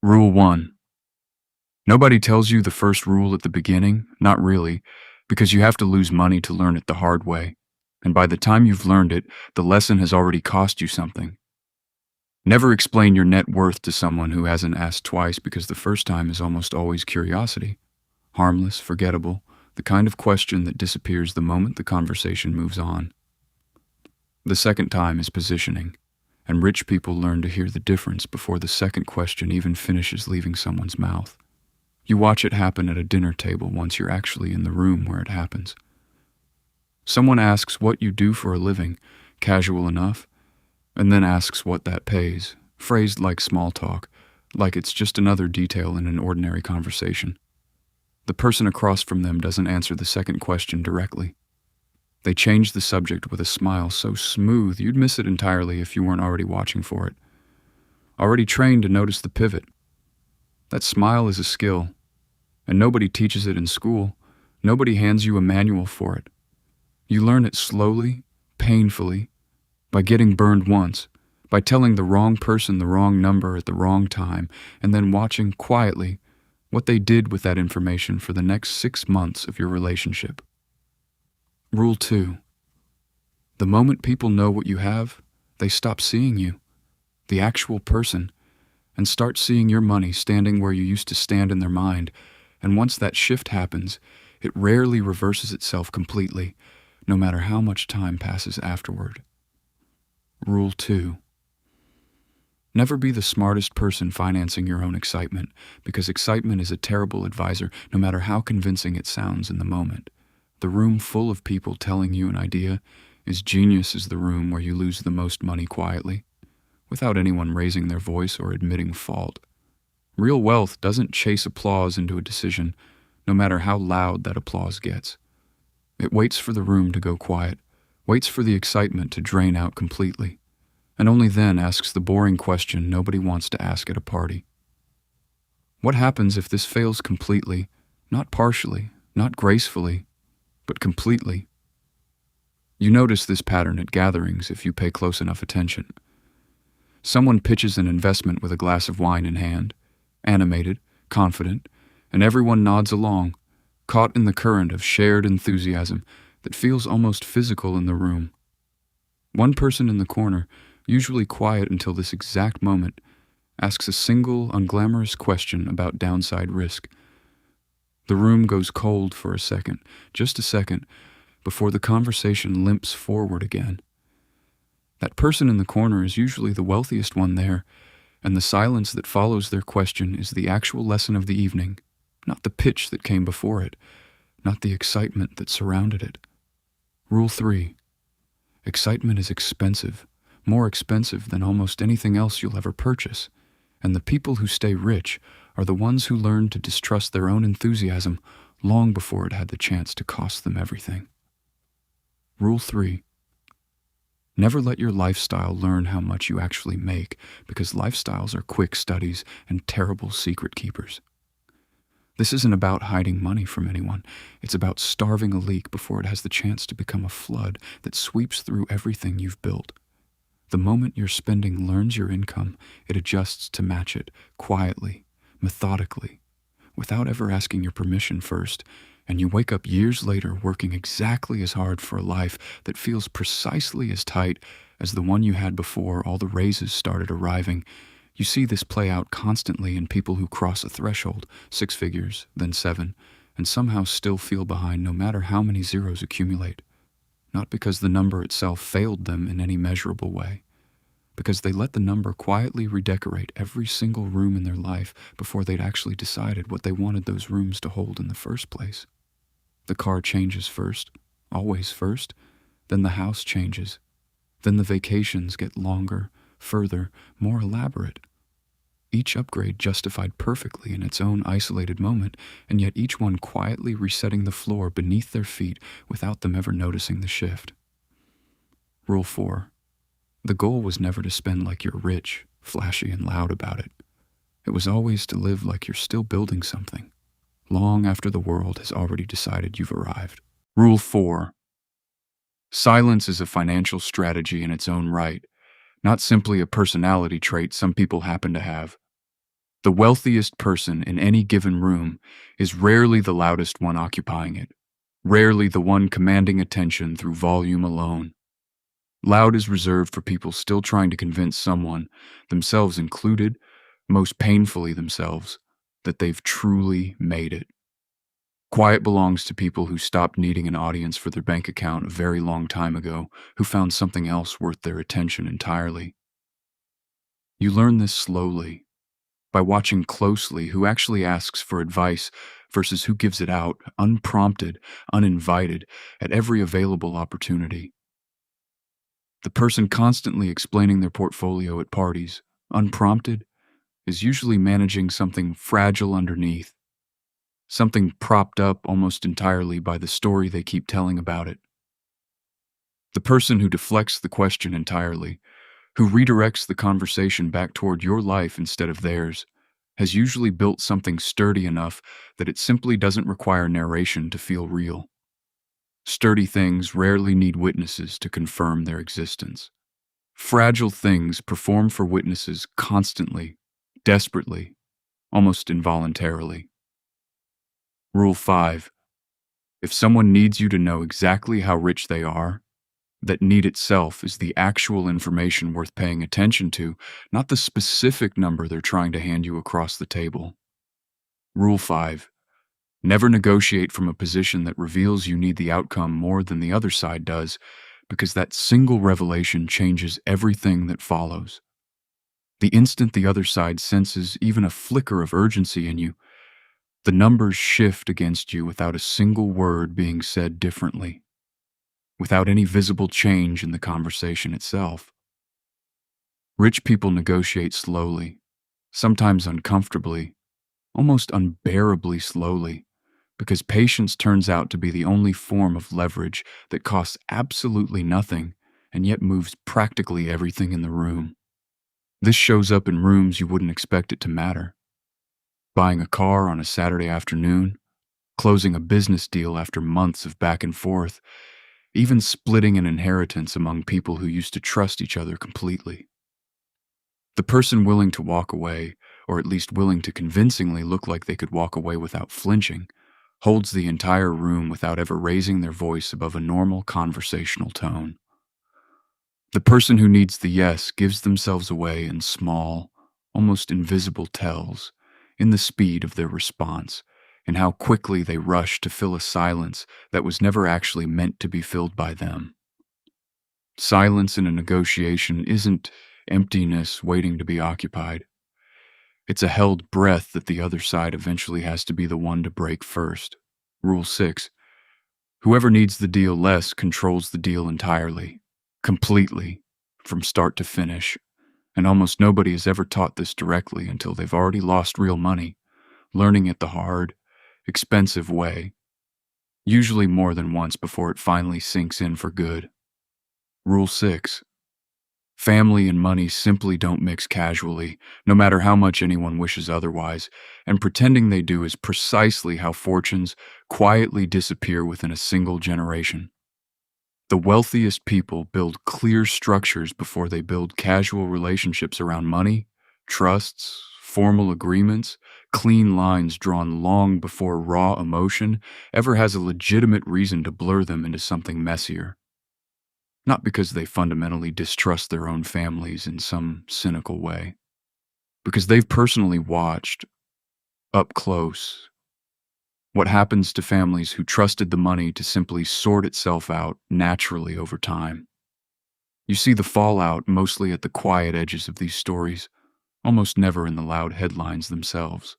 Rule 1. Nobody tells you the first rule at the beginning, not really, because you have to lose money to learn it the hard way. And by the time you've learned it, the lesson has already cost you something. Never explain your net worth to someone who hasn't asked twice, because the first time is almost always curiosity. Harmless, forgettable, the kind of question that disappears the moment the conversation moves on. The second time is positioning, and rich people learn to hear the difference before the second question even finishes leaving someone's mouth. You watch it happen at a dinner table once you're actually in the room where it happens. Someone asks what you do for a living, casual enough, and then asks what that pays, phrased like small talk, like it's just another detail in an ordinary conversation. The person across from them doesn't answer the second question directly. They change the subject with a smile so smooth you'd miss it entirely if you weren't already watching for it. Already trained to notice the pivot. That smile is a skill, and nobody teaches it in school. Nobody hands you a manual for it. You learn it slowly, painfully, by getting burned once, by telling the wrong person the wrong number at the wrong time, and then watching quietly what they did with that information for the next 6 months of your relationship. Rule 2. The moment people know what you have, they stop seeing you, the actual person, and start seeing your money standing where you used to stand in their mind. And once that shift happens, it rarely reverses itself completely, no matter how much time passes afterward. Rule 2. Never be the smartest person financing your own excitement, because excitement is a terrible advisor, no matter how convincing it sounds in the moment. The room full of people telling you an idea is genius is the room where you lose the most money quietly, without anyone raising their voice or admitting fault. Real wealth doesn't chase applause into a decision, no matter how loud that applause gets. It waits for the room to go quiet, waits for the excitement to drain out completely, and only then asks the boring question nobody wants to ask at a party. What happens if this fails completely, not partially, not gracefully, but completely? You notice this pattern at gatherings if you pay close enough attention. Someone pitches an investment with a glass of wine in hand, animated, confident, and everyone nods along, caught in the current of shared enthusiasm that feels almost physical in the room. One person in the corner, usually quiet until this exact moment, asks a single, unglamorous question about downside risk. The room goes cold for a second, just a second, before the conversation limps forward again. That person in the corner is usually the wealthiest one there, and the silence that follows their question is the actual lesson of the evening, not the pitch that came before it, not the excitement that surrounded it. Rule 3. Excitement is expensive, more expensive than almost anything else you'll ever purchase, and the people who stay rich are the ones who learn to distrust their own enthusiasm long before it had the chance to cost them everything. Rule 3. Never let your lifestyle learn how much you actually make, because lifestyles are quick studies and terrible secret keepers. This isn't about hiding money from anyone. It's about starving a leak before it has the chance to become a flood that sweeps through everything you've built. The moment your spending learns your income, it adjusts to match it, quietly, methodically, without ever asking your permission first, and you wake up years later working exactly as hard for a life that feels precisely as tight as the one you had before all the raises started arriving. You see this play out constantly in people who cross a threshold, 6 figures, then 7, and somehow still feel behind no matter how many zeros accumulate. Not because the number itself failed them in any measurable way, because they let the number quietly redecorate every single room in their life before they'd actually decided what they wanted those rooms to hold in the first place. The car changes first, always first, then the house changes, then the vacations get longer, further, more elaborate. Each upgrade justified perfectly in its own isolated moment, and yet each one quietly resetting the floor beneath their feet without them ever noticing the shift. Rule 4. The goal was never to spend like you're rich, flashy, and loud about it. It was always to live like you're still building something, long after the world has already decided you've arrived. Rule 4. Silence is a financial strategy in its own right, not simply a personality trait some people happen to have. The wealthiest person in any given room is rarely the loudest one occupying it, rarely the one commanding attention through volume alone. Loud is reserved for people still trying to convince someone, themselves included, most painfully themselves, that they've truly made it. Quiet belongs to people who stopped needing an audience for their bank account a very long time ago, who found something else worth their attention entirely. You learn this slowly, by watching closely who actually asks for advice versus who gives it out, unprompted, uninvited, at every available opportunity. The person constantly explaining their portfolio at parties, unprompted, is usually managing something fragile underneath, something propped up almost entirely by the story they keep telling about it. The person who deflects the question entirely, who redirects the conversation back toward your life instead of theirs, has usually built something sturdy enough that it simply doesn't require narration to feel real. Sturdy things rarely need witnesses to confirm their existence. Fragile things perform for witnesses constantly, desperately, almost involuntarily. Rule 5. If someone needs you to know exactly how rich they are, that need itself is the actual information worth paying attention to, not the specific number they're trying to hand you across the table. Rule 5. Never negotiate from a position that reveals you need the outcome more than the other side does, because that single revelation changes everything that follows. The instant the other side senses even a flicker of urgency in you, the numbers shift against you without a single word being said differently, without any visible change in the conversation itself. Rich people negotiate slowly, sometimes uncomfortably, almost unbearably slowly, because patience turns out to be the only form of leverage that costs absolutely nothing and yet moves practically everything in the room. This shows up in rooms you wouldn't expect it to matter. Buying a car on a Saturday afternoon, closing a business deal after months of back and forth, even splitting an inheritance among people who used to trust each other completely. The person willing to walk away, or at least willing to convincingly look like they could walk away without flinching, holds the entire room without ever raising their voice above a normal conversational tone. The person who needs the yes gives themselves away in small, almost invisible tells, in the speed of their response, in how quickly they rush to fill a silence that was never actually meant to be filled by them. Silence in a negotiation isn't emptiness waiting to be occupied. It's a held breath that the other side eventually has to be the one to break first. Rule 6. Whoever needs the deal less controls the deal entirely, completely, from start to finish. And almost nobody is ever taught this directly until they've already lost real money, learning it the hard, expensive way, usually more than once before it finally sinks in for good. Rule 6. Family and money simply don't mix casually, no matter how much anyone wishes otherwise, and pretending they do is precisely how fortunes quietly disappear within a single generation. The wealthiest people build clear structures before they build casual relationships around money, trusts, formal agreements, clean lines drawn long before raw emotion ever has a legitimate reason to blur them into something messier. Not because they fundamentally distrust their own families in some cynical way, because they've personally watched, up close, what happens to families who trusted the money to simply sort itself out naturally over time. You see the fallout mostly at the quiet edges of these stories, almost never in the loud headlines themselves.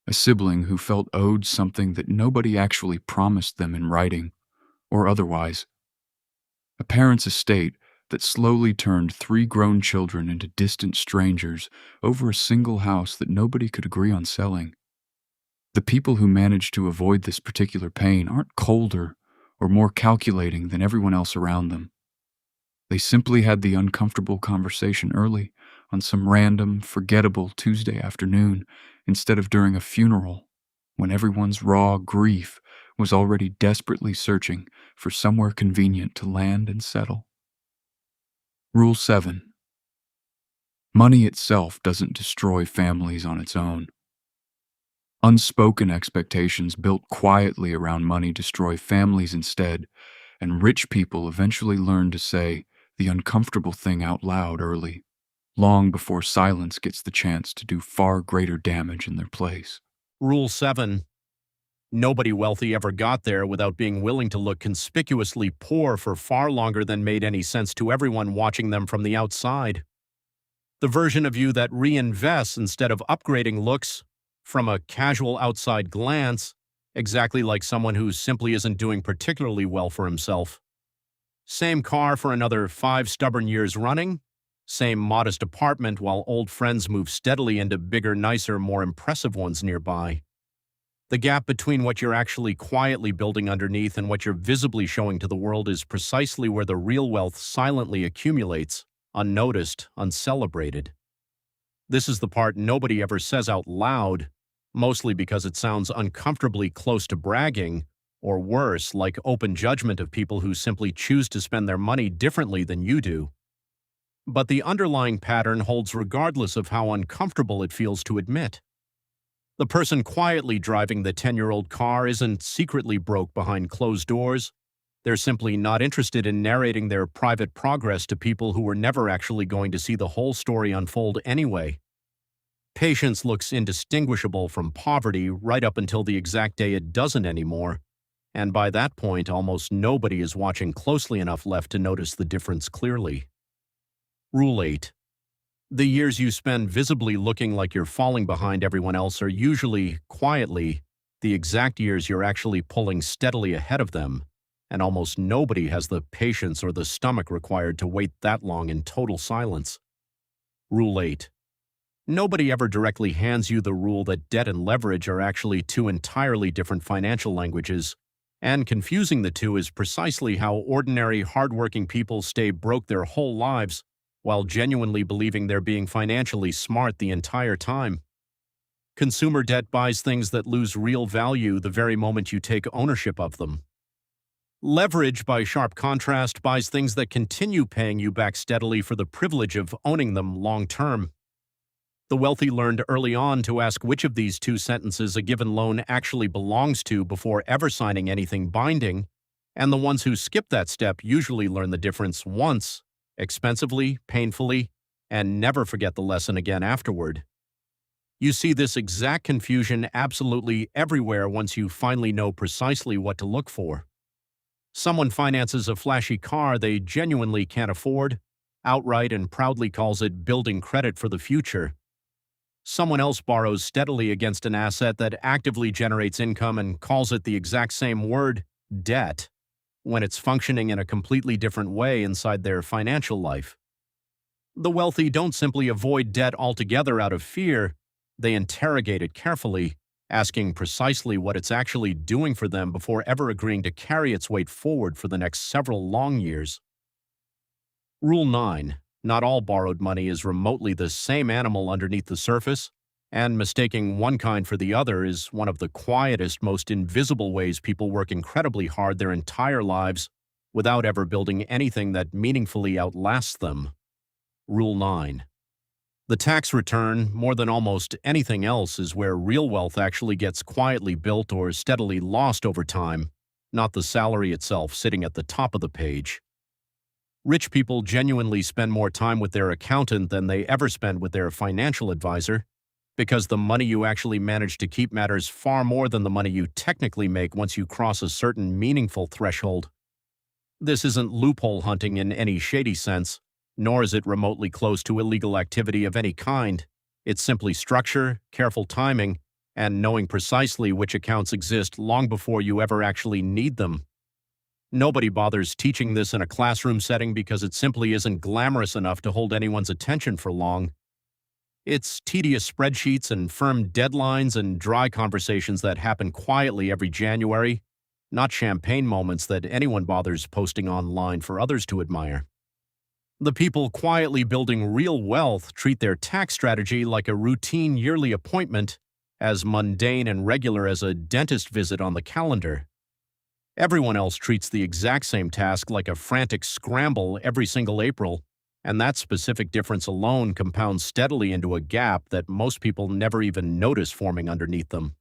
A sibling who felt owed something that nobody actually promised them in writing, or otherwise. A parent's estate that slowly turned 3 grown children into distant strangers over a single house that nobody could agree on selling. The people who manage to avoid this particular pain aren't colder or more calculating than everyone else around them. They simply had the uncomfortable conversation early, on some random, forgettable Tuesday afternoon, instead of during a funeral, when everyone's raw grief was already desperately searching for somewhere convenient to land and settle. Rule 7. Money itself doesn't destroy families on its own. Unspoken expectations built quietly around money destroy families instead, and rich people eventually learn to say the uncomfortable thing out loud early, long before silence gets the chance to do far greater damage in their place. Rule 7. Nobody wealthy ever got there without being willing to look conspicuously poor for far longer than made any sense to everyone watching them from the outside. The version of you that reinvests instead of upgrading looks, from a casual outside glance, exactly like someone who simply isn't doing particularly well for himself. Same car for another 5 stubborn years running, same modest apartment while old friends move steadily into bigger, nicer, more impressive ones nearby. The gap between what you're actually quietly building underneath and what you're visibly showing to the world is precisely where the real wealth silently accumulates, unnoticed, uncelebrated. This is the part nobody ever says out loud, mostly because it sounds uncomfortably close to bragging, or worse, like open judgment of people who simply choose to spend their money differently than you do. But the underlying pattern holds regardless of how uncomfortable it feels to admit. The person quietly driving the 10-year-old car isn't secretly broke behind closed doors. They're simply not interested in narrating their private progress to people who were never actually going to see the whole story unfold anyway. Patience looks indistinguishable from poverty right up until the exact day it doesn't anymore, and by that point almost nobody is watching closely enough left to notice the difference clearly. Rule 8. The years you spend visibly looking like you're falling behind everyone else are usually, quietly, the exact years you're actually pulling steadily ahead of them, and almost nobody has the patience or the stomach required to wait that long in total silence. Rule 8. Nobody ever directly hands you the rule that debt and leverage are actually two entirely different financial languages, and confusing the two is precisely how ordinary, hardworking people stay broke their whole lives while genuinely believing they're being financially smart the entire time. Consumer debt buys things that lose real value the very moment you take ownership of them. Leverage, by sharp contrast, buys things that continue paying you back steadily for the privilege of owning them long term. The wealthy learned early on to ask which of these two sentences a given loan actually belongs to before ever signing anything binding, and the ones who skip that step usually learn the difference once, expensively, painfully, and never forget the lesson again afterward. You see this exact confusion absolutely everywhere once you finally know precisely what to look for. Someone finances a flashy car they genuinely can't afford, outright and proudly calls it building credit for the future. Someone else borrows steadily against an asset that actively generates income and calls it the exact same word, debt, when it's functioning in a completely different way inside their financial life. The wealthy don't simply avoid debt altogether out of fear, they interrogate it carefully, asking precisely what it's actually doing for them before ever agreeing to carry its weight forward for the next several long years. Rule 9. Not all borrowed money is remotely the same animal underneath the surface, and mistaking one kind for the other is one of the quietest, most invisible ways people work incredibly hard their entire lives without ever building anything that meaningfully outlasts them. Rule 9. The tax return, more than almost anything else, is where real wealth actually gets quietly built or steadily lost over time, not the salary itself sitting at the top of the page. Rich people genuinely spend more time with their accountant than they ever spend with their financial advisor, because the money you actually manage to keep matters far more than the money you technically make once you cross a certain meaningful threshold. This isn't loophole hunting in any shady sense, nor is it remotely close to illegal activity of any kind. It's simply structure, careful timing, and knowing precisely which accounts exist long before you ever actually need them. Nobody bothers teaching this in a classroom setting because it simply isn't glamorous enough to hold anyone's attention for long. It's tedious spreadsheets and firm deadlines and dry conversations that happen quietly every January, not champagne moments that anyone bothers posting online for others to admire. The people quietly building real wealth treat their tax strategy like a routine yearly appointment, as mundane and regular as a dentist visit on the calendar. Everyone else treats the exact same task like a frantic scramble every single April, And that specific difference alone compounds steadily into a gap that most people never even notice forming underneath them.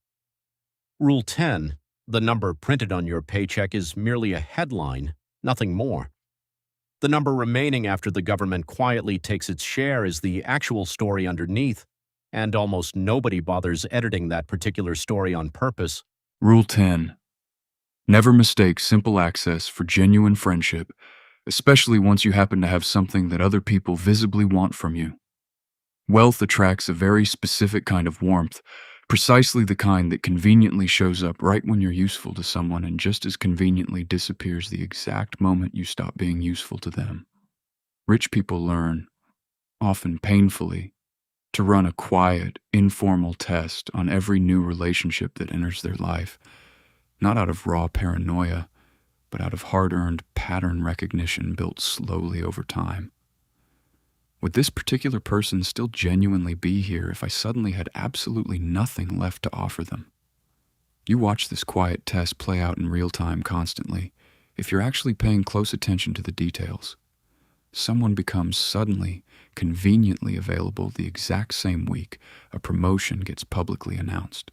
Rule 10: the number printed on your paycheck is merely a headline, nothing more. The number remaining after the government quietly takes its share is the actual story underneath, and almost nobody bothers editing that particular story on purpose. Rule 10. Never mistake simple access for genuine friendship, especially once you happen to have something that other people visibly want from you. Wealth attracts a very specific kind of warmth, precisely the kind that conveniently shows up right when you're useful to someone and just as conveniently disappears the exact moment you stop being useful to them. Rich people learn, often painfully, to run a quiet, informal test on every new relationship that enters their life, not out of raw paranoia, but out of hard-earned pattern recognition built slowly over time. Would this particular person still genuinely be here if I suddenly had absolutely nothing left to offer them? You watch this quiet test play out in real time constantly. If you're actually paying close attention to the details, someone becomes suddenly, conveniently available the exact same week a promotion gets publicly announced.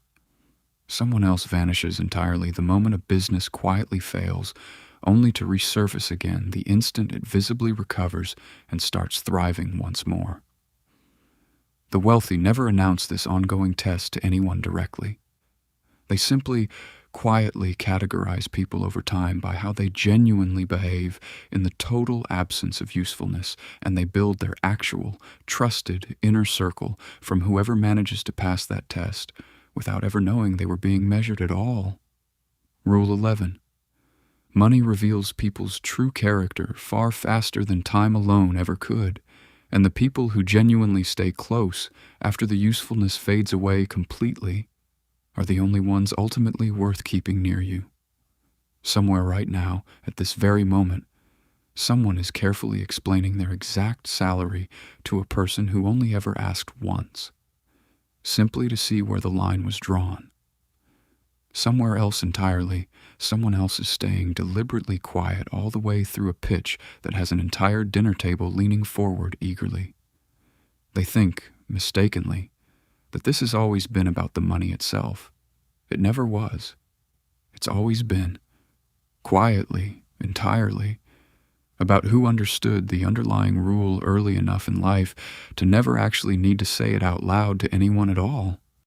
Someone else vanishes entirely the moment a business quietly fails, only to resurface again the instant it visibly recovers and starts thriving once more. The wealthy never announce this ongoing test to anyone directly. They simply quietly categorize people over time by how they genuinely behave in the total absence of usefulness, and they build their actual, trusted inner circle from whoever manages to pass that test without ever knowing they were being measured at all. Rule 11. Money reveals people's true character far faster than time alone ever could, and the people who genuinely stay close after the usefulness fades away completely are the only ones ultimately worth keeping near you. Somewhere right now, at this very moment, someone is carefully explaining their exact salary to a person who only ever asked once, simply to see where the line was drawn. Somewhere else entirely, someone else is staying deliberately quiet all the way through a pitch that has an entire dinner table leaning forward eagerly. They think, mistakenly, that this has always been about the money itself. It never was. It's always been, quietly, entirely, about who understood the underlying rule early enough in life to never actually need to say it out loud to anyone at all.